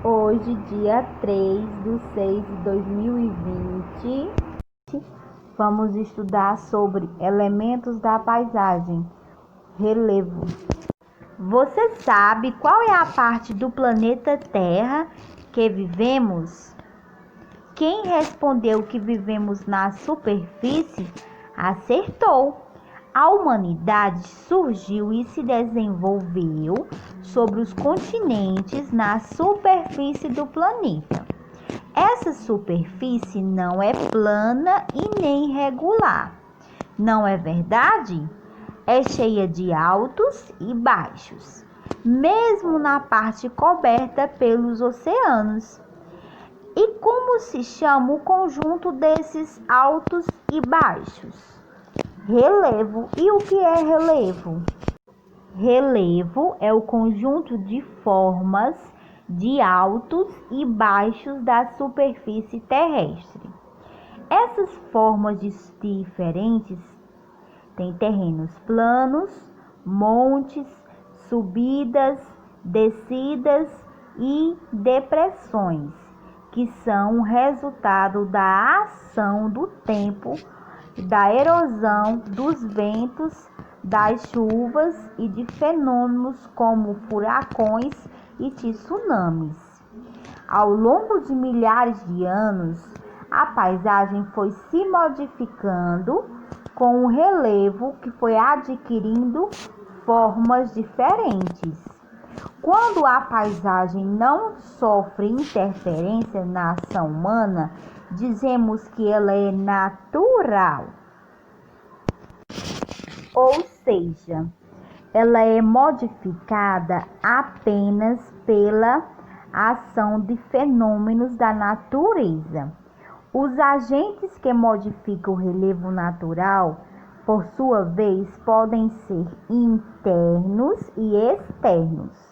Hoje, dia 3/6/2020, vamos estudar sobre elementos da paisagem, relevo. Você sabe qual é a parte do planeta Terra que vivemos? Quem respondeu que vivemos na superfície acertou. A humanidade surgiu e se desenvolveu sobre os continentes na superfície do planeta. Essa superfície não é plana e nem regular. Não é verdade? É cheia de altos e baixos, mesmo na parte coberta pelos oceanos. E como se chama o conjunto desses altos e baixos? Relevo. E o que é relevo? Relevo é o conjunto de formas de altos e baixos da superfície terrestre. Essas formas diferentes têm terrenos planos, montes, subidas, descidas e depressões, que são o resultado da ação do tempo, da erosão, dos ventos, das chuvas e de fenômenos como furacões e tsunamis. Ao longo de milhares de anos, a paisagem foi se modificando com o relevo que foi adquirindo formas diferentes. Quando a paisagem não sofre interferência na ação humana, dizemos que ela é natural. Ou seja, ela é modificada apenas pela ação de fenômenos da natureza. Os agentes que modificam o relevo natural, por sua vez, podem ser internos e externos.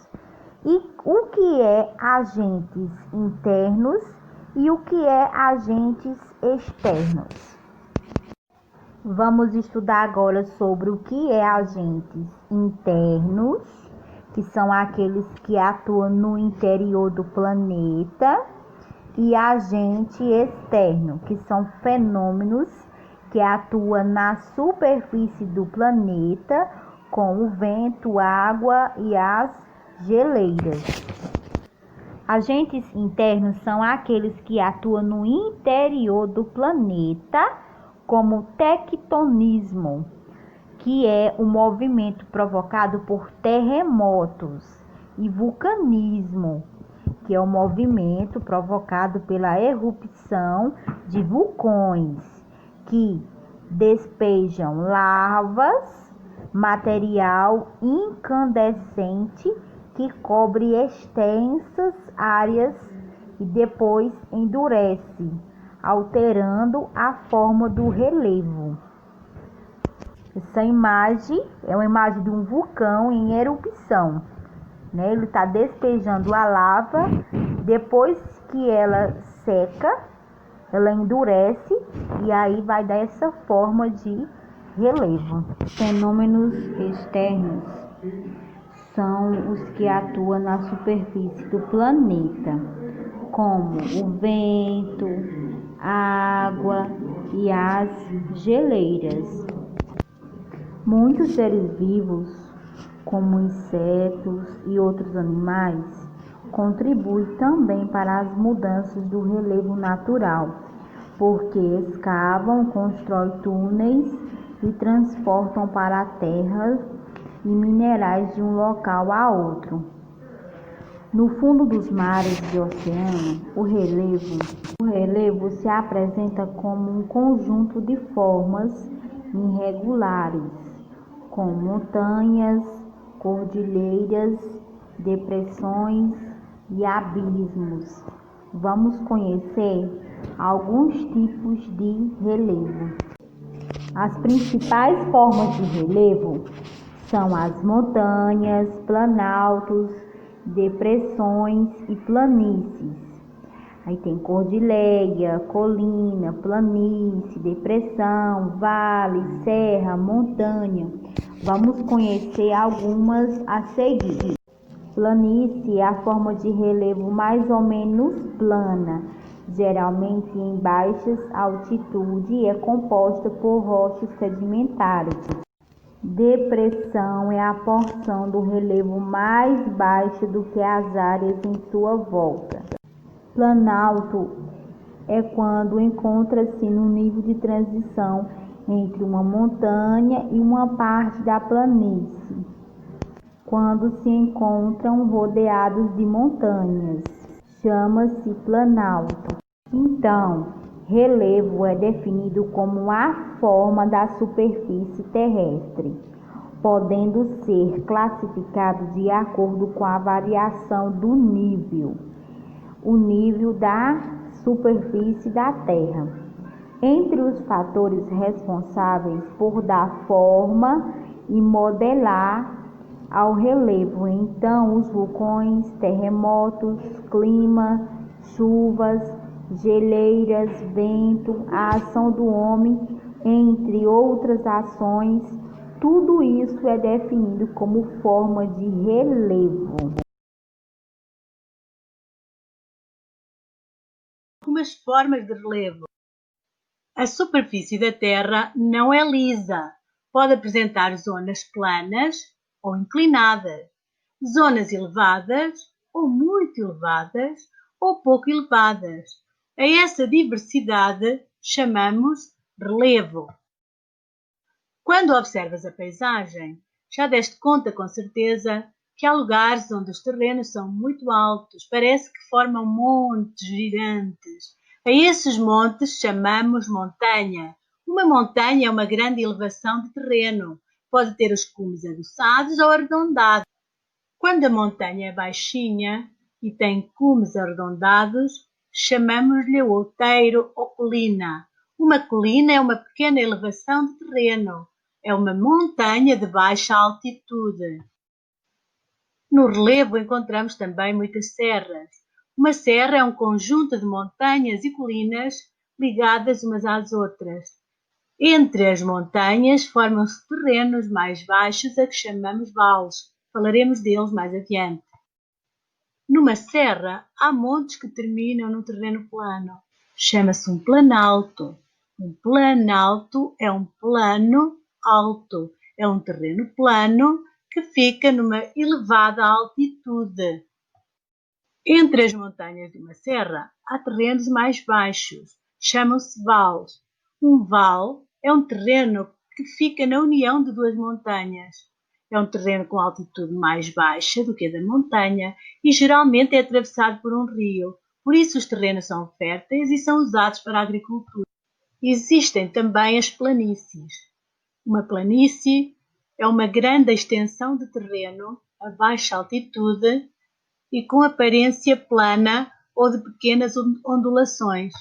E o que é agentes internos e o que é agentes externos? Vamos estudar agora sobre o que é agentes internos, que são aqueles que atuam no interior do planeta, e agente externo, que são fenômenos que atuam na superfície do planeta, com o vento, a água e as geleiras. Agentes internos são aqueles que atuam no interior do planeta, como o tectonismo, que é o movimento provocado por terremotos, e vulcanismo, que é o movimento provocado pela erupção de vulcões, que despejam lavas, material incandescente que cobre extensas áreas e depois endurece, alterando a forma do relevo. Essa imagem é uma imagem de um vulcão em erupção. Ele está despejando a lava, depois que ela seca, ela endurece e aí vai dar essa forma de relevo. Fenômenos externos são os que atuam na superfície do planeta, como o vento, a água e as geleiras. Muitos seres vivos, como insetos e outros animais, contribuem também para as mudanças do relevo natural, porque escavam, constroem túneis e transportam para a terra e minerais de um local a outro. No fundo dos mares e oceanos, o relevo se apresenta como um conjunto de formas irregulares, com montanhas, cordilheiras, depressões e abismos. Vamos conhecer alguns tipos de relevo. As principais formas de relevo são as montanhas, planaltos, depressões e planícies. Aí tem cordilheira, colina, planície, depressão, vale, serra, montanha. Vamos conhecer algumas a seguir. Planície é a forma de relevo mais ou menos plana, geralmente em baixas altitudes e é composta por rochas sedimentares. Depressão é a porção do relevo mais baixa do que as áreas em sua volta. Planalto é quando encontra-se no nível de transição entre uma montanha e uma parte da planície, quando se encontram rodeados de montanhas. Chama-se planalto. Então, relevo é definido como a forma da superfície terrestre, podendo ser classificado de acordo com a variação do nível, o nível da superfície da Terra. Entre os fatores responsáveis por dar forma e modelar ao relevo, então, os vulcões, terremotos, clima, chuvas, geleiras, vento, a ação do homem, entre outras ações, tudo isso é definido como forma de relevo. Algumas formas de relevo. A superfície da Terra não é lisa, pode apresentar zonas planas ou inclinadas, zonas elevadas ou muito elevadas ou pouco elevadas. A essa diversidade chamamos relevo. Quando observas a paisagem, já deste conta com certeza que há lugares onde os terrenos são muito altos, parece que formam montes gigantes. A esses montes chamamos montanha. Uma montanha é uma grande elevação de terreno. Pode ter os cumes aguçados ou arredondados. Quando a montanha é baixinha e tem cumes arredondados, chamamos-lhe outeiro ou colina. Uma colina é uma pequena elevação de terreno. É uma montanha de baixa altitude. No relevo encontramos também muitas serras. Uma serra é um conjunto de montanhas e colinas ligadas umas às outras. Entre as montanhas formam-se terrenos mais baixos a que chamamos vales. Falaremos deles mais adiante. Numa serra, há montes que terminam num terreno plano. Chama-se um planalto. Um planalto é um plano alto. É um terreno plano que fica numa elevada altitude. Entre as montanhas de uma serra, há terrenos mais baixos. Chamam-se vales. Um vale é um terreno que fica na união de duas montanhas. É um terreno com altitude mais baixa do que a da montanha e geralmente é atravessado por um rio. Por isso os terrenos são férteis e são usados para a agricultura. Existem também as planícies. Uma planície é uma grande extensão de terreno a baixa altitude e com aparência plana ou de pequenas ondulações.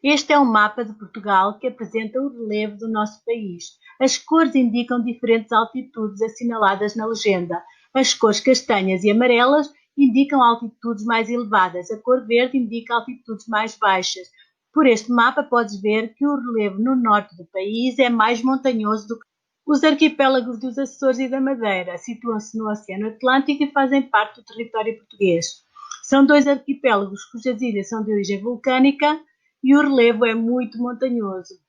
Este é um mapa de Portugal que apresenta o relevo do nosso país. As cores indicam diferentes altitudes assinaladas na legenda. As cores castanhas e amarelas indicam altitudes mais elevadas. A cor verde indica altitudes mais baixas. Por este mapa podes ver que o relevo no norte do país é mais montanhoso do que os arquipélagos dos Açores e da Madeira. Situam-se no Oceano Atlântico e fazem parte do território português. São dois arquipélagos cujas ilhas são de origem vulcânica e o relevo é muito montanhoso.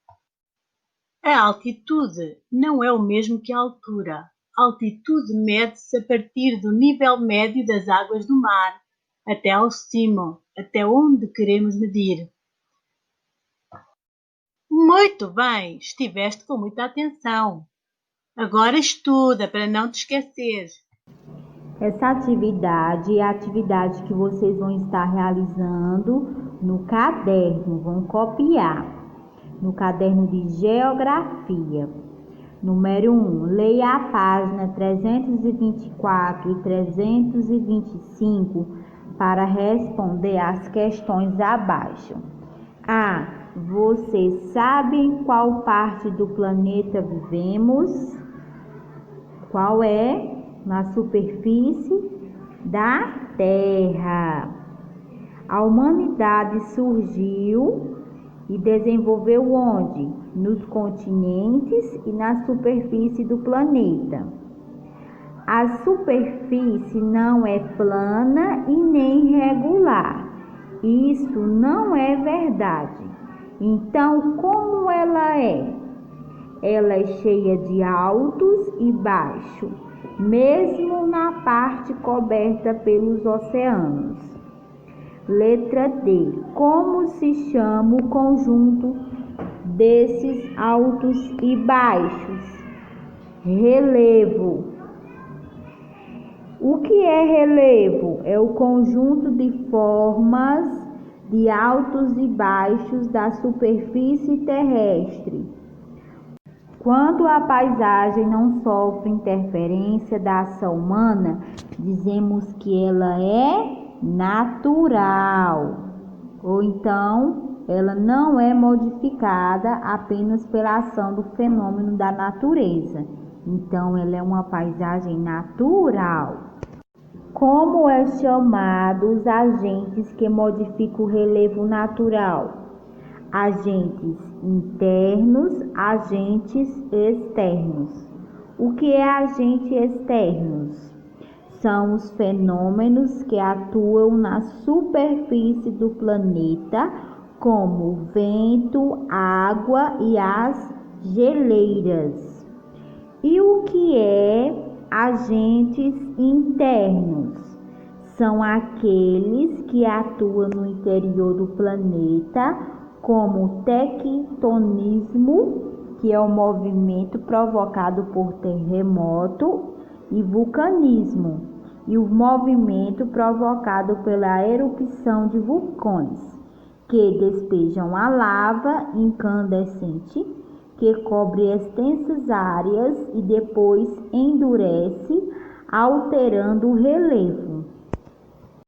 A altitude não é o mesmo que a altura. A altitude mede-se a partir do nível médio das águas do mar, até ao cimo, até onde queremos medir. Muito bem, estiveste com muita atenção. Agora estuda para não te esqueceres. Essa atividade é a atividade que vocês vão estar realizando no caderno, vão copiar, no caderno de Geografia. Número 1, leia a página 324 e 325 para responder as questões abaixo. A. Você sabe em qual parte do planeta vivemos? Qual é? Na superfície da Terra. A humanidade surgiu e desenvolveu onde? Nos continentes e na superfície do planeta. A superfície não é plana e nem regular. Isso não é verdade. Então, como ela é? Ela é cheia de altos e baixos, mesmo na parte coberta pelos oceanos. Letra D. Como se chama o conjunto desses altos e baixos? Relevo. O que é relevo? É o conjunto de formas de altos e baixos da superfície terrestre. Quando a paisagem não sofre interferência da ação humana, dizemos que ela é natural. Ou então, ela não é modificada apenas pela ação do fenômeno da natureza. Então, ela é uma paisagem natural. Como é chamado os agentes que modificam o relevo natural? Agentes internos, agentes externos. O que é agentes externos? São os fenômenos que atuam na superfície do planeta, como o vento, água e as geleiras. E o que é agentes internos? São aqueles que atuam no interior do planeta, como o tectonismo, que é o movimento provocado por terremoto, e vulcanismo, e o movimento provocado pela erupção de vulcões, que despejam a lava incandescente, que cobre extensas áreas e depois endurece, alterando o relevo.